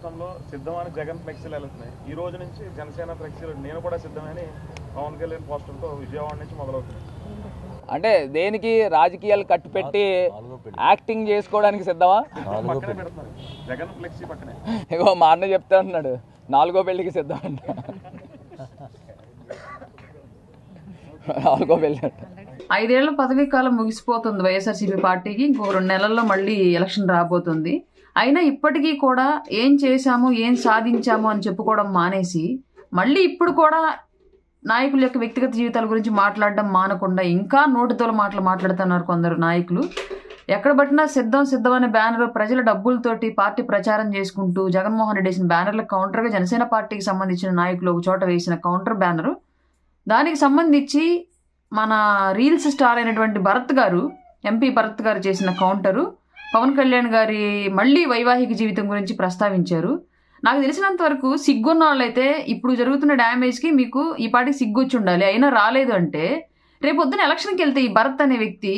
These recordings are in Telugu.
రాష్ట్రంలో సిద్ధమని జగన్ ఫ్లెక్సీలు వెళ్తున్నాయి. ఈ రోజు నుంచి జనసేన ఫ్లెక్సీలు నేను కూడా సిద్ధమని పవన్ కళ్యాణ్ పోస్టర్తో విజయవాడ నుంచి మొదలవుతుంది. అంటే దేనికి రాజకీయాలు కట్టు పెట్టి యాక్టింగ్ చేసుకోవడానికి సిద్ధమా? పక్కనే పెడుతున్నారు జగన్ ఫ్లెక్సీ పక్కనే. ఇగో మా అన్న చెప్తా ఉన్నాడు 4వ పెళ్లికి సిద్ధం అంట. 4వ పెళ్లి అంట. 5 ఏళ్ల పదవీ కాలం ముగిసిపోతుంది వైఎస్ఆర్సీపీ పార్టీకి. ఇంకో 2 నెలల్లో మళ్ళీ ఎలక్షన్ రాబోతుంది. అయినా ఇప్పటికీ కూడా ఏం చేశాము, ఏం సాధించాము అని చెప్పుకోవడం మానేసి మళ్ళీ ఇప్పుడు కూడా నాయకుల యొక్క వ్యక్తిగత జీవితాల గురించి మాట్లాడడం మానకుండా ఇంకా నోటితోల మాటలు మాట్లాడుతున్నారు కొందరు నాయకులు. ఎక్కడ పట్టినా సిద్ధం అనే బ్యానర్ ప్రజల డబ్బులతోటి పార్టీ ప్రచారం చేసుకుంటూ జగన్మోహన్ రెడ్డి వేసిన బ్యానర్లకు కౌంటర్గా జనసేన పార్టీకి సంబంధించిన నాయకులు ఒక చోట వేసిన కౌంటర్ బ్యానరు, దానికి సంబంధించి మన రీల్స్ స్టార్ అయినటువంటి భరత్ గారు, ఎంపీ భరత్ గారు చేసిన కౌంటరు పవన్ కళ్యాణ్ గారి మళ్ళీ వైవాహిక జీవితం గురించి ప్రస్తావించారు. నాకు తెలిసినంత వరకు సిగ్గున్న వాళ్ళైతే ఇప్పుడు జరుగుతున్న డ్యామేజ్కి మీకు ఈ పాటికి సిగ్గు వచ్చి ఉండాలి. అయినా రాలేదు అంటే రేపు పొద్దున ఎలక్షన్కి వెళ్తే ఈ భరత్ అనే వ్యక్తి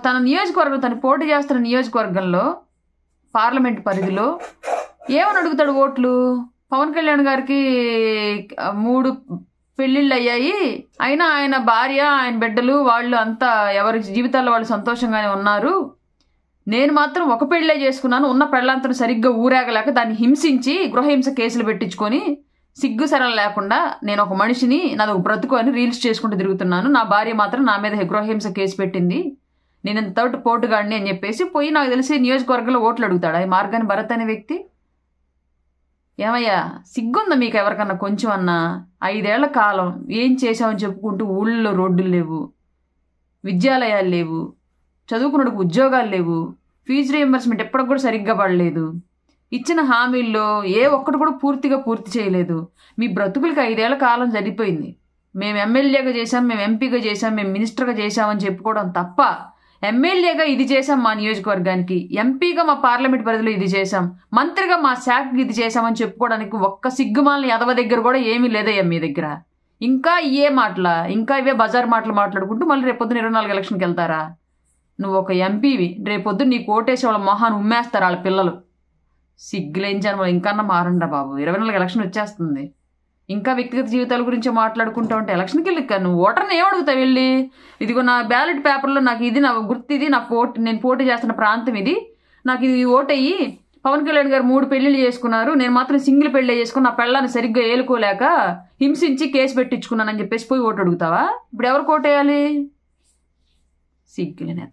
తన నియోజకవర్గం, తను పోటీ చేస్తున్న నియోజకవర్గంలో పార్లమెంట్ పరిధిలో ఏమని అడుగుతాడు ఓట్లు? పవన్ కళ్యాణ్ గారికి 3 పెళ్ళిళ్ళు అయ్యాయి, అయినా ఆయన భార్య, ఆయన బిడ్డలు వాళ్ళు అంతా ఎవరి జీవితాల్లో వాళ్ళు సంతోషంగానే ఉన్నారు, నేను మాత్రం ఒక పెళ్ళే చేసుకున్నాను, ఉన్న పెళ్ళంతను సరిగ్గా ఊరేగలేక దాన్ని హింసించి గృహహింస కేసులు పెట్టించుకొని సిగ్గు సరళ లేకుండా నేను ఒక మనిషిని, నాది ఒక బ్రతుకు అని రీల్స్ చేసుకుంటూ తిరుగుతున్నాను, నా భార్య మాత్రం నా మీద గృహహింస కేసు పెట్టింది, నేను ఇంతటి పోటుగాడిని అని చెప్పేసి పోయి నాకు తెలిసి నియోజకవర్గంలో ఓట్లు అడుగుతాడు ఈ మార్గాన్ని భరత్ అనే వ్యక్తి. ఏమయ్యా సిగ్గుందా మీకు ఎవరికన్నా కొంచెం అన్నా? 5 ఏళ్ల కాలం ఏం చేశామని చెప్పుకుంటూ ఊళ్ళో రోడ్డులు లేవు, విద్యాలయాలు లేవు, చదువుకున్నకు ఉద్యోగాలు లేవు, ఫీజు రీయింబర్స్మెంట్ ఎప్పటికి కూడా సరిగ్గా పడలేదు, ఇచ్చిన హామీల్లో ఏ ఒక్కటి కూడా పూర్తి చేయలేదు. మీ బ్రతుకులకి 5 ఏళ్ల కాలం జరిగిపోయింది. మేము ఎమ్మెల్యేగా చేశాం, మేము ఎంపీగా చేశాం, మేము మినిస్టర్గా చేశామని చెప్పుకోవడం తప్ప ఎమ్మెల్యేగా ఇది చేశాం మా నియోజకవర్గానికి, ఎంపీగా మా పార్లమెంట్ పరిధిలో ఇది చేశాం, మంత్రిగా మా శాఖకి ఇది చేశామని చెప్పుకోవడానికి ఒక్క సిగ్గుమాలని ఎదవ దగ్గర కూడా ఏమీ లేదయ్యా మీ దగ్గర. ఇంకా ఇవే బజార్ మాటలు మాట్లాడుకుంటూ మళ్ళీ రేపొద్దున 24 ఎలక్షన్కి వెళ్తారా? నువ్వు ఒక ఎంపీవి, రేపొద్దు నీకు ఓటేసే వాళ్ళ మొహాన్ని ఉమ్మేస్తారు వాళ్ళ పిల్లలు. సిగ్గులేంచాను ఇంకన్నా మారండా బాబు, 24 ఎలక్షన్ వచ్చేస్తుంది. ఇంకా వ్యక్తిగత జీవితాల గురించి మాట్లాడుకుంటూ ఉంటే ఎలక్షన్కి వెళ్ళి నువ్వు ఓటర్ని ఏమడుగుతావు వెళ్ళి? ఇదిగో నా బ్యాలెట్ పేపర్లో నాకు ఇది, నా గుర్తు ఇది, నేను పోటీ చేస్తున్న ప్రాంతం ఇది, నాకు ఇది ఓటయ్యి పవన్ కళ్యాణ్ గారు 3 పెళ్లిళ్ళు చేసుకున్నారు, నేను మాత్రం సింగిల్ పెళ్లి చేసుకుని నా పెళ్ళాన్ని సరిగ్గా ఏలుకోలేక హింసించి కేసు పెట్టించుకున్నానని చెప్పేసి పోయి ఓటు అడుగుతావా? ఇప్పుడు ఎవరికి ఓటేయాలి? సిగ్గులేనే.